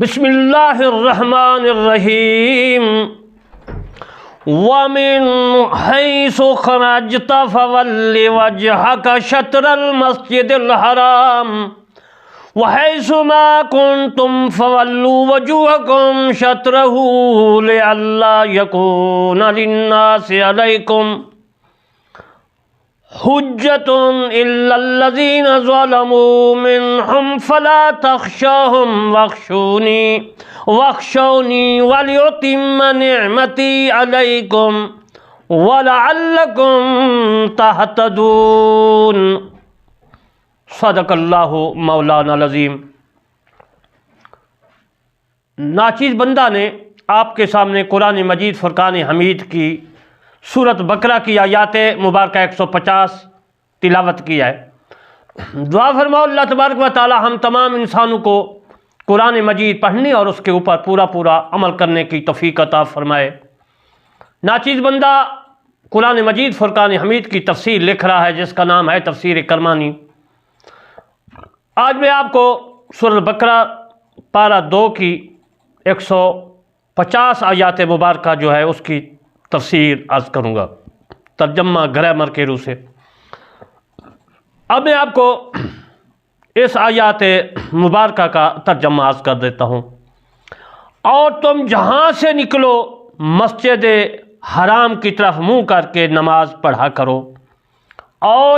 بسم اللہ الرحمن الرحیم وَمِنْ حَيْثُ خَرَجْتَ فَوَلِّ وَجْهَكَ شَطْرَ الْمَسْجِدِ الْحَرَامِ وَحَيْثُ مَا كُنْتُمْ فَوَلُّوا وُجُوهَكُمْ شَطْرَهُ لِئَلَّا يَكُونَ لِلنَّاسِ عَلَيْكُمْ حُجَّةٌ إِلَّا الَّذِينَ ظَلَمُوا مِنْهُمْ فَلَا تَخْشَوْهُمْ وَاخْشَوْنِي وَلِأُتِمَّ نِعْمَتِي عَلَيْكُمْ وَلَعَلَّكُمْ تَهْتَدُونَ۔ صدق اللہ مولانا العظیم۔ ناچیز بندہ نے آپ کے سامنے قرآن مجید فرقان حمید کی سورت بقرہ کی آیات مبارکہ 150 تلاوت کی ہے۔ دعا فرماؤ اللہ تبارک و تعالی ہم تمام انسانوں کو قرآن مجید پڑھنے اور اس کے اوپر پورا عمل کرنے کی توفیق عطا فرمائے۔ ناچیز بندہ قرآن مجید فرقان حمید کی تفسیر لکھ رہا ہے جس کا نام ہے تفسیر کرمانی۔ آج میں آپ کو سورۃ بقرہ پارہ 2 کی 150 آیات مبارکہ جو ہے اس کی تفسیر عرض کروں گا ترجمہ گرامر کے روح سے۔ اب میں آپ کو اس آیات مبارکہ کا ترجمہ عرض کر دیتا ہوں۔ اور تم جہاں سے نکلو مسجد حرام کی طرف منہ کر کے نماز پڑھا کرو، اور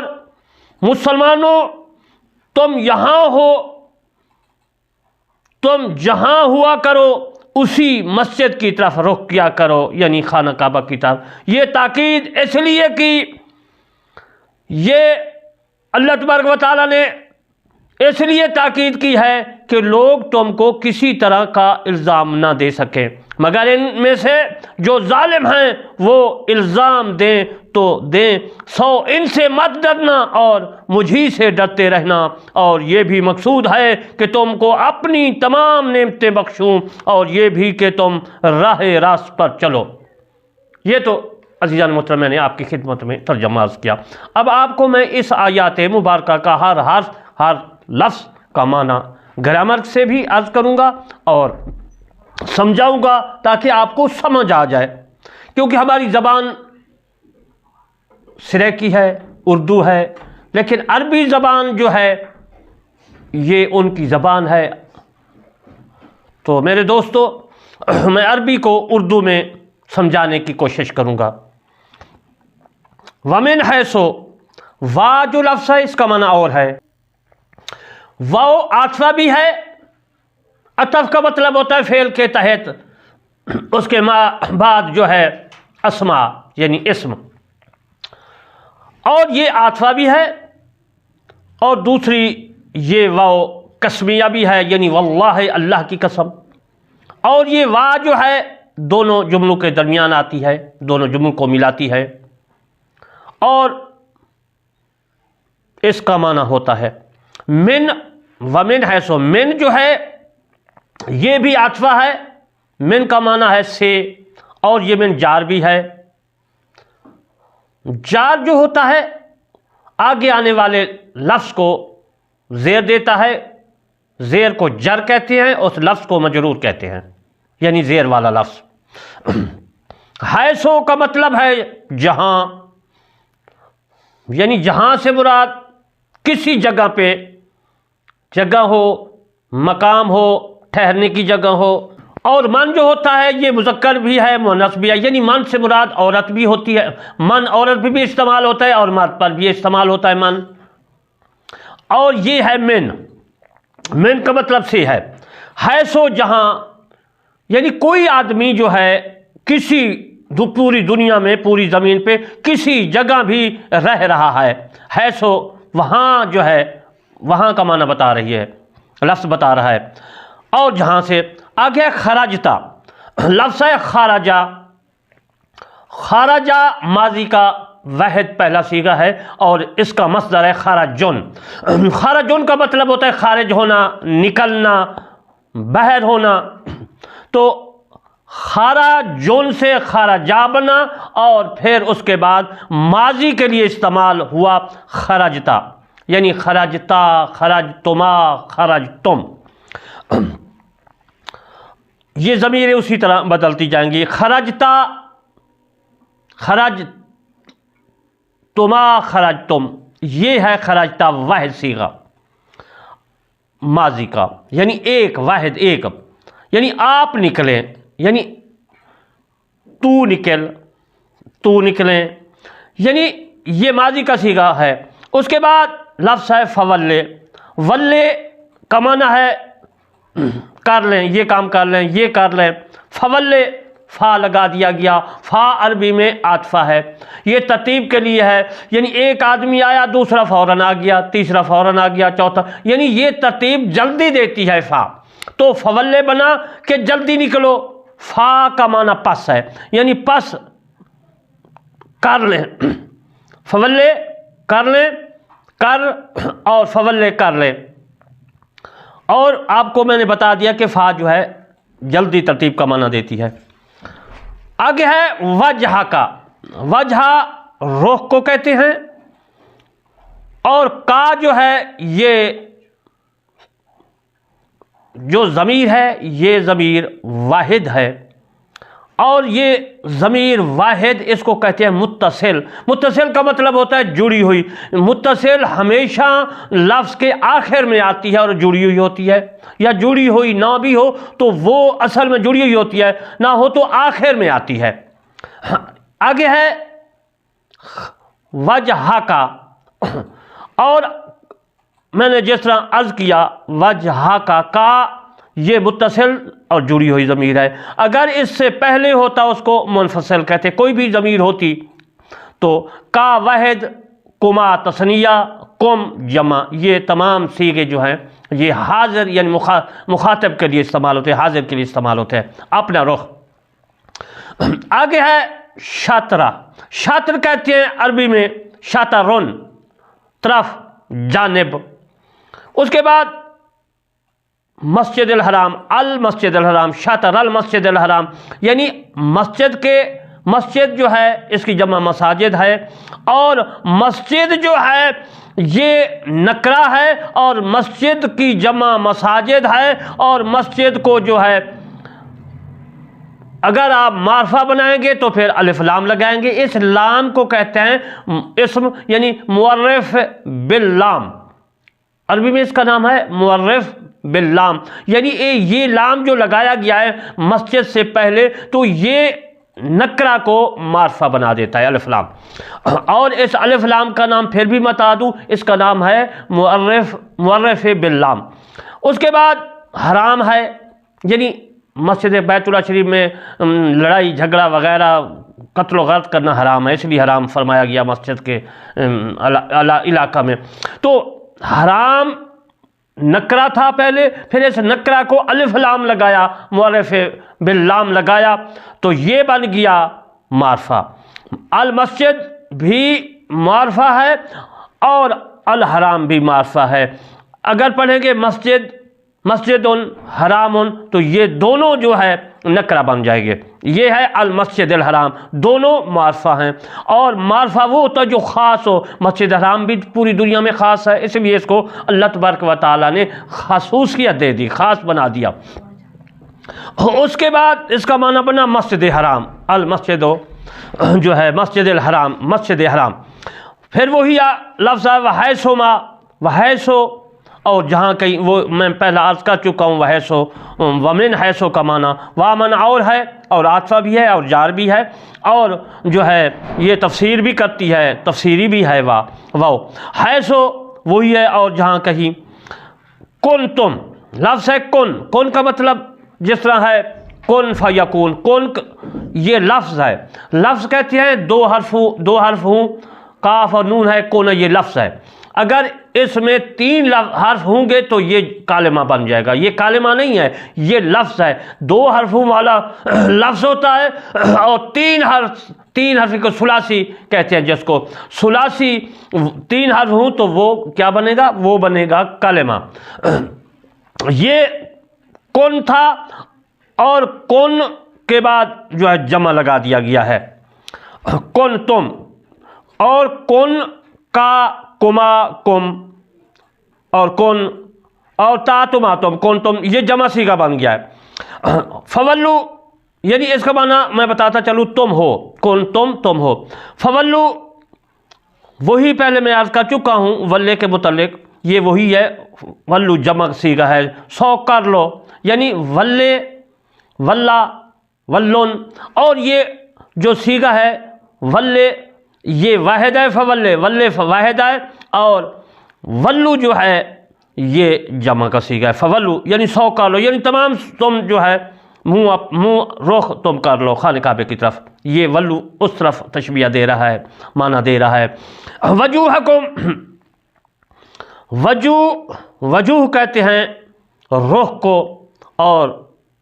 مسلمانوں تم یہاں ہو، تم جہاں ہوا کرو اسی مسجد کی طرف رخ کیا کرو، یعنی خانہ کعبہ کی طرف۔ یہ تاکید اس لیے کہ یہ اللہ تبارک و تعالیٰ نے اس لیے تاکید کی ہے کہ لوگ تم کو کسی طرح کا الزام نہ دے سکیں، مگر ان میں سے جو ظالم ہیں وہ الزام دیں تو دیں، سو ان سے مت ڈرنا اور مجھی سے ڈرتے رہنا، اور یہ بھی مقصود ہے کہ تم کو اپنی تمام نعمتیں بخشوں، اور یہ بھی کہ تم راہ راست پر چلو۔ یہ تو عزیزان محترم میں نے آپ کی خدمت میں ترجمہ عرض کیا۔ اب آپ کو میں اس آیات مبارکہ کا ہر لفظ کا معنی گرامر سے بھی عرض کروں گا اور سمجھاؤں گا تاکہ آپ کو سمجھ آ جائے، کیونکہ ہماری زبان سریکی ہے، اردو ہے، لیکن عربی زبان جو ہے یہ ان کی زبان ہے۔ تو میرے دوستو میں عربی کو اردو میں سمجھانے کی کوشش کروں گا۔ وَمِنْ حَيْثُ، وا جو لفظ ہے اس کا معنی اور ہے۔ واو عاطفہ بھی ہے، عطف کا مطلب ہوتا ہے فعل کے تحت اس کے بعد جو ہے اسماء یعنی اسم، اور یہ عاطفہ بھی ہے، اور دوسری یہ واو قسمیہ بھی ہے، یعنی واللہ اللہ کی قسم، اور یہ وا جو ہے دونوں جملوں کے درمیان آتی ہے، دونوں جملوں کو ملاتی ہے، اور اس کا معنی ہوتا ہے من۔ ومن ہے سو من جو ہے یہ بھی عاطفہ ہے، من کا معنی ہے سے، اور یہ من جار بھی ہے۔ جار جو ہوتا ہے آگے آنے والے لفظ کو زیر دیتا ہے، زیر کو جر کہتے ہیں، اس لفظ کو مجرور کہتے ہیں، یعنی زیر والا لفظ۔ حیثو کا مطلب ہے جہاں، یعنی جہاں سے مراد کسی جگہ پہ، جگہ ہو، مقام ہو، ٹھہرنے کی جگہ ہو۔ اور من جو ہوتا ہے یہ مذکر بھی ہے مؤنث بھی ہے، یعنی من سے مراد عورت بھی ہوتی ہے، من عورت پہ بھی استعمال ہوتا ہے اور مرد پر بھی استعمال ہوتا ہے من۔ اور یہ ہے من، من کا مطلب سے ہے حیثو جہاں، یعنی کوئی آدمی جو ہے کسی پوری دنیا میں، پوری زمین پہ کسی جگہ بھی رہ رہا ہے، حیثو وہاں جو ہے، وہاں کا معنی بتا رہی ہے، لفظ بتا رہا ہے۔ اور جہاں سے آگے خرجتا، لفظ ہے خارجہ، خارجہ ماضی کا واحد پہلا صیغہ ہے، اور اس کا مصدر ہے خارجن۔ خارجن کا مطلب ہوتا ہے خارج ہونا، نکلنا، باہر ہونا۔ تو خارجن سے خارجہ بنا، اور پھر اس کے بعد ماضی کے لیے استعمال ہوا خرجتا، یعنی خرجتا، خرجتما، خرجتم۔ یہ ضمیریں اسی طرح بدلتی جائیں گی. خرجتا، خرج تما خرج تم، یہ ہے خرجتا واحد صیغہ ماضی کا، یعنی ایک واحد، ایک، یعنی آپ نکلیں، یعنی تو نکل، تو نکلیں، یعنی یہ ماضی کا صیغہ ہے. اس کے بعد لفظ ہے فولے. ولے کا معنی ہے کر لیں، یہ کام کر لیں، یہ کر لیں. فولے فا لگا دیا گیا. فا عربی میں عاطفہ ہے، یہ ترتیب کے لیے ہے، یعنی ایک آدمی آیا، دوسرا فوراً آ گیا، تیسرا فوراً آ گیا، چوتھا، یعنی یہ ترتیب جلدی دیتی ہے فا. تو فولے بنا کہ جلدی نکلو. فا کا معنی پس ہے، یعنی پس کر لیں. فولے کر لیں، کر، اور فولے کر لیں. اور آپ کو میں نے بتا دیا کہ فا جو ہے جلدی ترتیب کا معنی دیتی ہے. آگے ہے وجہ کا. وجہ رخ کو کہتے ہیں، اور کا جو ہے یہ جو ضمیر ہے یہ ضمیر واحد ہے، اور یہ ضمیر واحد اس کو کہتے ہیں متصل. متصل کا مطلب ہوتا ہے جڑی ہوئی. متصل ہمیشہ لفظ کے آخر میں آتی ہے اور جڑی ہوئی ہوتی ہے، یا جڑی ہوئی نہ بھی ہو تو وہ اصل میں جڑی ہوئی ہوتی ہے، نہ ہو تو آخر میں آتی ہے. آگے ہے وجہ کا. اور میں نے جس طرح عرض کیا وجہ کا یہ متصل اور جڑی ہوئی ضمیر ہے. اگر اس سے پہلے ہوتا اس کو منفصل کہتے. کوئی بھی ضمیر ہوتی تو کا واحد، کما تثنیہ، کم جمع، یہ تمام صیغے جو ہیں یہ حاضر یعنی مخاطب کے لیے استعمال ہوتے ہیں، حاضر کے لیے استعمال ہوتے ہیں. اپنا رخ. آگے ہے شاطرہ. شاطر کہتے ہیں عربی میں شاطرن، طرف، جانب. اس کے بعد مسجد الحرام، المسجد الحرام، شاطر المسجد الحرام، یعنی مسجد جو ہے اس کی جمع مساجد ہے، اور مسجد جو ہے یہ نکرہ ہے، اور مسجد کی جمع مساجد ہے. اور مسجد کو جو ہے اگر آپ معرفہ بنائیں گے تو پھر الف لام لگائیں گے. اس لام کو کہتے ہیں اسم، یعنی معرف باللام. عربی میں اس کا نام ہے معرف باللام، یعنی یہ لام جو لگایا گیا ہے مسجد سے پہلے تو یہ نکرہ کو معرفہ بنا دیتا ہے، الف لام. اور اس الف لام کا نام پھر بھی بتا دوں، اس کا نام ہے معرف باللام. اس کے بعد حرام ہے، یعنی مسجد بیت اللہ شریف میں لڑائی جھگڑا وغیرہ، قتل و غارت کرنا حرام ہے، اس لیے حرام فرمایا گیا مسجد کے علاقہ میں. تو حرام نکرہ تھا پہلے، پھر اس نکرہ کو الف لام لگایا، معرف باللام لگایا، تو یہ بن گیا معرفہ. المسجد بھی معرفہ ہے اور الحرام بھی معرفہ ہے. اگر پڑھیں گے مسجد حرام تو یہ دونوں جو ہے نکرہ بن جائے گے. یہ ہے المسجد الحرام، دونوں معرفہ ہیں. اور معرفہ وہ ہوتا ہے جو خاص ہو. مسجد حرام بھی پوری دنیا میں خاص ہے، اس لیے اس کو اللہ تبارک و تعالیٰ نے خصوصیت دے دی، خاص بنا دیا. اس کے بعد اس کا معنی بنا مسجد حرام. المسجد جو ہے مسجد الحرام، مسجد حرام. پھر وہی لفظ ہے وحیثما، وحیثو، اور جہاں کہیں وہ میں پہلا عرض کر چکا ہوں وحیثو، ومن حیثو کا معنی وامن اور ہے، اور عاطفہ بھی ہے اور جار بھی ہے، اور جو ہے یہ تفسیر بھی کرتی ہے، تفسیری بھی ہے. واو حیثو وہی ہے، اور جہاں کہیں کن تم، لفظ ہے کن کا مطلب جس طرح ہے کن فیکون. کن یہ لفظ ہے، لفظ کہتے ہیں دو حرف ہوں، کاف اور نون ہے. کن یہ لفظ ہے. اگر اس میں 3 حرف ہوں گے تو یہ کلمہ بن جائے گا. یہ کلمہ نہیں ہے، یہ لفظ ہے. 2 حرفوں والا لفظ ہوتا ہے، اور 3 حرف کو ثلاثی کہتے ہیں. جس کو ثلاثی 3 حرف ہوں تو وہ کیا بنے گا؟ وہ بنے گا کلمہ. یہ کن تھا، اور کن کے بعد جو ہے جمع لگا دیا گیا ہے کن تم. اور کن کا کما کم، اور کن اور تا تم آتم، کن تم، یہ جمع صیغہ بن گیا ہے. فولو یعنی اس کا معنی میں بتاتا چلوں، تم ہو، کون تم ہو. فولو وہی پہلے میں عرض کر چکا ہوں ولے کے متعلق، یہ وہی ہے. ولو جمع سیغہ ہے، 100 کر لو، یعنی ولے، ولا، ولن. اور یہ جو سیغہ ہے ولے یہ واحد ہے، فولے ولے واحد ہے، اور ولو جو ہے یہ جمع کا سیغہ ہے. فولو یعنی 100 کر لو، یعنی تمام تم جو ہے منہ رخ تم کر لو خانہ کعبے کی طرف. یہ ولو اس طرف تشبیہ دے رہا ہے، معنی دے رہا ہے. وجوہکم، وجوہ کہتے ہیں رخ کو، اور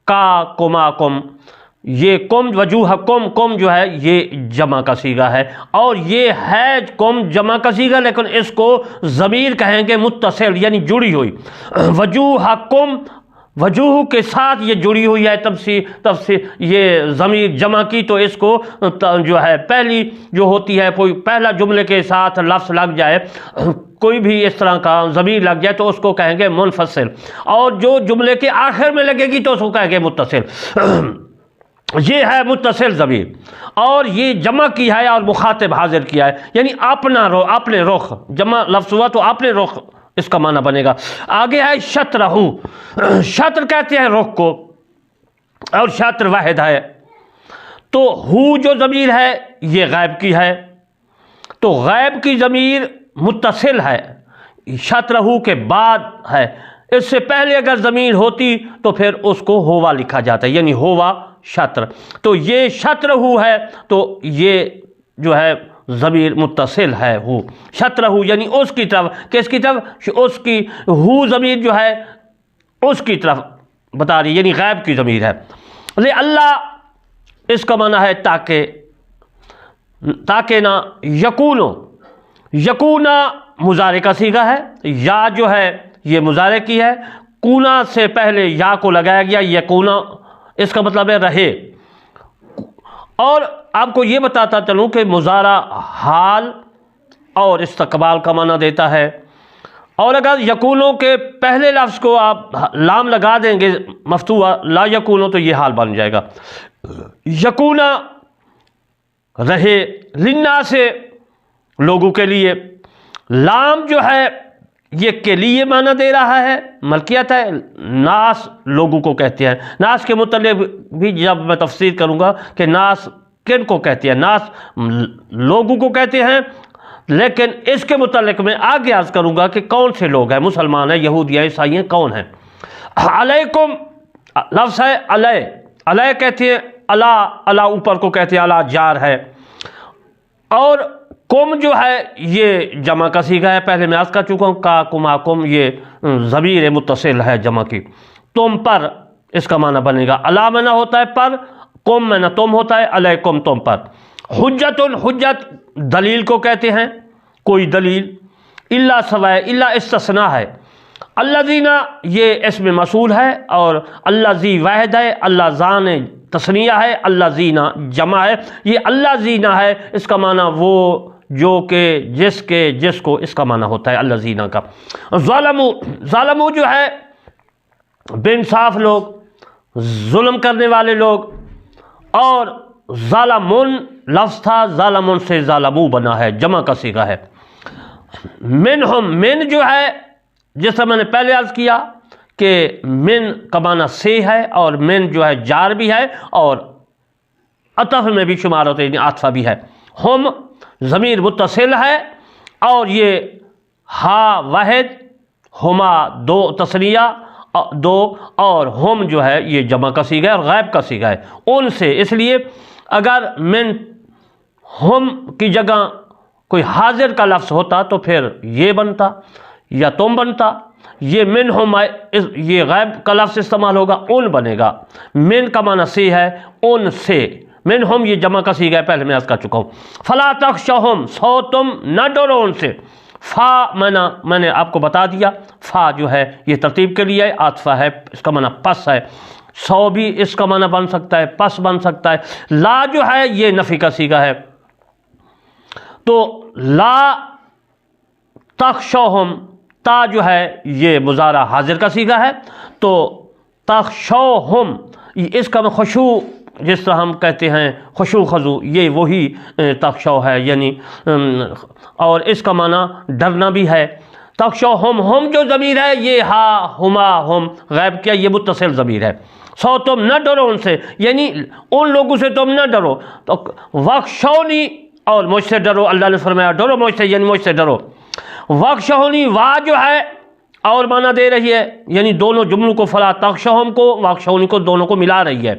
کما، یہ کم، وجوہ کم جو ہے یہ جمع کا صیغہ ہے، اور یہ ہے کم جمع کا صیغہ، لیکن اس کو ضمیر کہیں گے متصل، یعنی جڑی ہوئی. وجوہ کم، وجوہ کے ساتھ یہ جڑی ہوئی ہے. تب سے یہ ضمیر جمع کی تو اس کو جو ہے پہلی جو ہوتی ہے، کوئی پہلا جملے کے ساتھ لفظ لگ جائے، کوئی بھی اس طرح کا ضمیر لگ جائے تو اس کو کہیں گے منفصل، اور جو جملے کے آخر میں لگے گی تو اس کو کہیں گے متصل. یہ ہے متصل ضمیر، اور یہ جمع کی ہے اور مخاطب حاضر کیا ہے، یعنی اپنے رخ. جمع لفظ ہوا تو اپنے رخ اس کا معنی بنے گا. آگے ہے شطرہو، شطر کہتے ہیں رخ کو، اور شطر واحد ہے. تو ہو جو ضمیر ہے یہ غائب کی ہے، تو غائب کی ضمیر متصل ہے، شطرہو کے بعد ہے. اس سے پہلے اگر ضمیر ہوتی تو پھر اس کو ہوا لکھا جاتا ہے، یعنی ہوا شطر. تو یہ شطرہو ہے تو یہ جو ہے ضمیر متصل ہے. ہو شطرہو یعنی اس کی طرف، کس کی طرف؟ اس کی ہو ضمیر جو ہے اس کی طرف بتا رہی، یعنی غائب کی ضمیر ہے. اللہ اس کا معنی ہے تاکہ نہ. یکونا مضارع کا صیغہ ہے، یا جو ہے یہ مضارع کی ہے، کونا سے پہلے یا کو لگایا گیا، یکونا اس کا مطلب ہے رہے. اور آپ کو یہ بتاتا چلوں کہ مضارع حال اور استقبال کا معنی دیتا ہے، اور اگر یکونوں کے پہلے لفظ کو آپ لام لگا دیں گے مفتوحہ لا یکونو تو یہ حال بن جائے گا. یکونا رہے، للناس سے لوگوں کے لیے. لام جو ہے یہ کے لیے معنی دے رہا ہے، ملکیت ہے. ناس لوگوں کو کہتے ہیں. ناس کے متعلق بھی جب میں تفسیر کروں گا کہ ناس کن کو کہتے ہیں، ناس لوگوں کو کہتے ہیں، لیکن اس کے متعلق میں آگے عرض کروں گا کہ کون سے لوگ ہیں، مسلمان ہیں، یہود ہیں، عیسائی ہیں، کون ہیں. علیکم لفظ ہے علیہ، علیہ کہتے ہیں اللہ اوپر کو کہتے ہیں، اللہ جار ہے. اور کم جو ہے یہ جمع کا صیغہ ہے، پہلے میں عرض کر چکا ہوں. کما کم یہ ضمیر متصل ہے جمع کی. تم پر اس کا معنی بنے گا، اللہ میں نہ ہوتا ہے پر، کم میں نہ تم ہوتا ہے، علیکم تم پر. حجت دلیل کو کہتے ہیں، کوئی دلیل. الا سوائے، الا استثناء ہے. الذین یہ اسم موصول ہے، اور الذی واحد ہے، اللہ زان تثنیہ ہے، الذین جمع ہے. یہ الذین ہے، اس کا معنی وہ جو کہ جس کو اس کا معنی ہوتا ہے الذین کا. ظالمو جو ہے بے انصاف لوگ، ظلم کرنے والے لوگ. اور ظالمون لفظ تھا، ظالمون سے ظالمو بنا ہے، جمع کا صیغہ ہے. منہم، من جو ہے جس طرح میں نے پہلے عرض کیا کہ من کا معنی سے ہے، اور من جو ہے جار بھی ہے اور عطف میں بھی شمار ہوتے ہیں، عاطفہ بھی ہے. ہم ضمیر متصل ہے، اور یہ ہا واحد، ہما دو تثنیہ دو، اور ہم جو ہے یہ جمع کا صیغہ ہے اور غائب کا صیغہ ہے. ان سے، اس لیے اگر من ہم کی جگہ کوئی حاضر کا لفظ ہوتا تو پھر یہ بنتا یا تم بنتا. یہ من ہم یہ غائب کا لفظ استعمال ہوگا، ان بنے گا. من کا معنی سے ہے، ان سے. من ہم یہ جمع کا صیغہ ہے، پہلے میں عرض کر چکا ہوں. فلا تخشوہم، سو تم نہ ڈرو ان سے. فا میں نے آپ کو بتا دیا، فا جو ہے یہ ترتیب کے لیے عاطفہ ہے، اس کا معنی پس ہے. سو بھی اس کا معنی بن سکتا ہے، پس بن سکتا ہے. لا جو ہے یہ نفی کا صیغہ ہے. تو لا تخشوہم، تا جو ہے یہ مضارع حاضر کا صیغہ ہے، تو تخشوہم، اس کا خشوع جس طرح ہم کہتے ہیں خشوع خضوع، یہ وہی تخشو ہے، یعنی اور اس کا معنی ڈرنا بھی ہے۔ تخشوہم، ہم جو ضمیر ہے یہ ہا ہما ہم غائب کیا، یہ متصل ضمیر ہے۔ سو تم نہ ڈرو ان سے، یعنی ان لوگوں سے تم نہ ڈرو۔ تو وخشونی، اور مجھ سے ڈرو، اللہ نے فرمایا ڈرو مجھ سے، یعنی مجھ سے ڈرو۔ وخشونی، وا جو ہے اور معنی دے رہی ہے، یعنی دونوں جملوں کو، فلا تخشوہم کو وخشونی کو دونوں کو ملا رہی ہے۔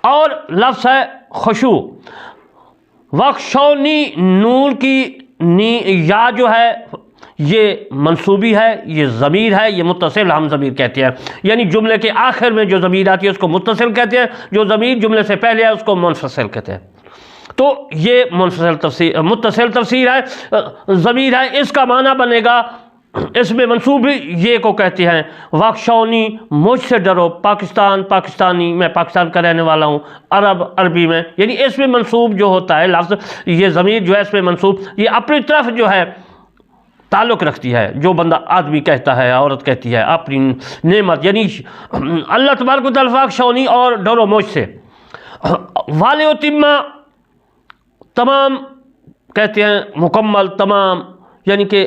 اور لفظ ہے خشوع، وخشونی، نون کی یا جو ہے یہ منصوبی ہے، یہ ضمیر ہے، یہ متصل ہم ضمیر کہتے ہیں، یعنی جملے کے آخر میں جو ضمیر آتی ہے اس کو متصل کہتے ہیں، جو ضمیر جملے سے پہلے ہے اس کو منفصل کہتے ہیں۔ تو یہ متصل تفسیر ہے، ضمیر ہے، اس کا معنی بنے گا، اس میں منصوب یہ کو کہتے ہیں وخشونی، مجھ سے ڈرو، پاکستان پاکستانی، میں پاکستان کا رہنے والا ہوں، عرب عربی میں، یعنی اس میں منصوب جو ہوتا ہے لفظ، یہ ضمیر جو ہے اس میں منصوب، یہ اپنی طرف جو ہے تعلق رکھتی ہے، جو بندہ آدمی کہتا ہے، عورت کہتی ہے اپنی نعمت، یعنی اللہ تبارک و تعالیٰ وخشونی، اور ڈرو مجھ سے۔ والیتم، تمام کہتے ہیں مکمل، تمام، یعنی کہ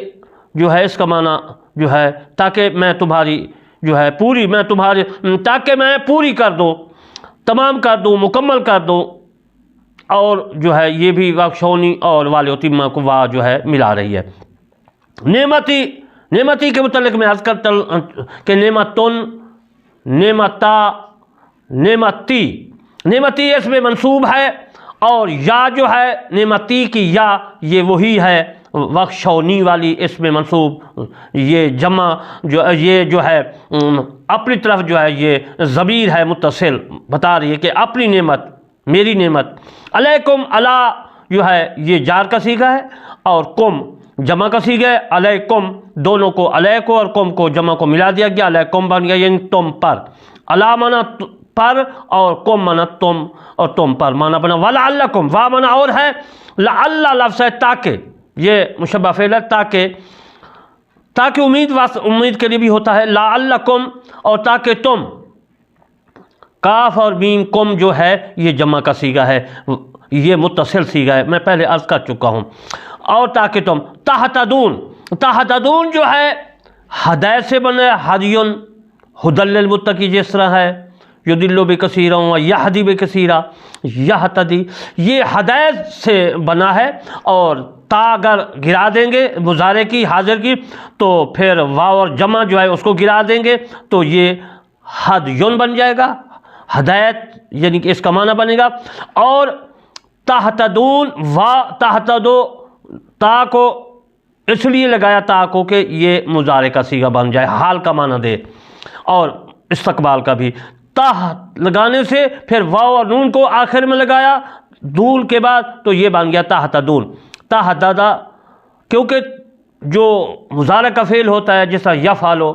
جو ہے اس کا معنی جو ہے تاکہ میں تمہاری جو ہے پوری، میں تمہاری، تاکہ میں پوری کر دوں، تمام کر دوں، مکمل کر دوں۔ اور جو ہے یہ بھی وخشونی اور والیتم کو وا جو ہے ملا رہی ہے۔ نعمتی کے متعلق میں عرض کرتا کہ نعمتن، نعمتا، نعمتی اس میں منصوب ہے، اور یا جو ہے نعمتی کی یا یہ وہی ہے وخشونی والی، اس میں منصوب، یہ جمع یہ جو ہے اپنی طرف جو ہے یہ ضمیر ہے متصل، بتا رہی ہے کہ اپنی نعمت، میری نعمت۔ علیکم، علی جو ہے یہ جار کا صیغہ ہے، اور کم جمع کا صیغہ ہے، علیکم، دونوں کو، علیکم اور کم کو جمع کو ملا دیا گیا، علیکم بن گیا، یعنی تم پر۔ علی معنی پر، اور کم معنی تم، اور تم پر معنی بنا۔ ولعلکم، وا معنی اور ہے، لعل لفظ ہے تاکہ، یہ مشبہ فعل ہے، تاکہ امید کے لیے بھی ہوتا ہے، لعلکم، اور تاکہ تم، کاف اور میم کم جو ہے یہ جمع کا صیغہ ہے، یہ متصل صیغہ ہے، میں پہلے عرض کر چکا ہوں۔ اور تاکہ تم تہتدون، تہتدون جو ہے ہدایت سے بنا ہے، ہدیٌ، ہدی للمتقین، جس طرح ہے یضل بکثیرا ویہدی بکثیرا، یہتدی، یہ ہدایت سے بنا ہے، اور تا اگر گرا دیں گے مضارع کی، حاضر کی، تو پھر واو اور جمع جو ہے اس کو گرا دیں گے تو یہ ہدیٌ بن جائے گا، ہدایت، یعنی کہ اس کا معنی بنے گا۔ اور تہتدون، تہتدو، تا کو اس لیے لگایا تا کو کہ یہ مضارع کا صیغہ بن جائے، حال کا معنی دے، اور استقبال کا بھی۔ تہ لگانے سے پھر واو اور نون کو آخر میں لگایا دول کے بعد، تو یہ بن گیا تہتدون، تہتدا، کیونکہ جو مضارع کا فعل ہوتا ہے جس طرح یفعلو،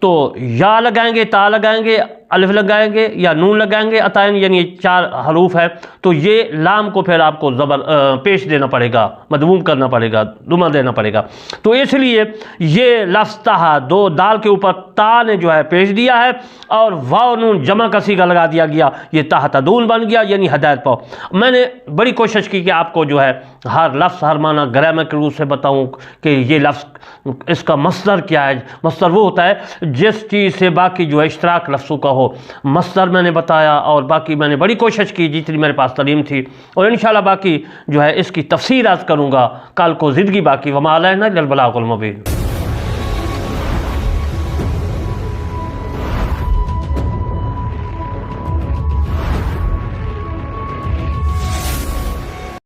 تو یا لگائیں گے، تا لگائیں گے، الف لگائیں گے، یا نون لگائیں گے، عطائن، یعنی یہ 4 حروف ہے، تو یہ لام کو پھر آپ کو زبر پیش دینا پڑے گا، مدموم کرنا پڑے گا، دمہ دینا پڑے گا، تو اس لیے یہ لفظ تہا، دو دال کے اوپر تا نے جو ہے پیش دیا ہے، اور واو نون جمع کا صیغہ لگا دیا گیا، یہ تہتدون بن گیا، یعنی ہدایت پاؤ۔ میں نے بڑی کوشش کی کہ آپ کو جو ہے ہر لفظ، ہر معنی گرامر کے روپ سے بتاؤں کہ یہ لفظ اس کا مصدر کیا ہے۔ مصدر وہ ہوتا ہے جس چیز سے باقی جو ہے اشتراک لفظوں کا ہو، مصدر میں نے بتایا، اور باقی میں نے بڑی کوشش کی جتنی میرے پاس تعلیم تھی، اور انشاءاللہ باقی جو ہے اس کی تفسیر عرض کروں گا کل کو، زندگی باقی، وما علینا الا البلاغ المبین۔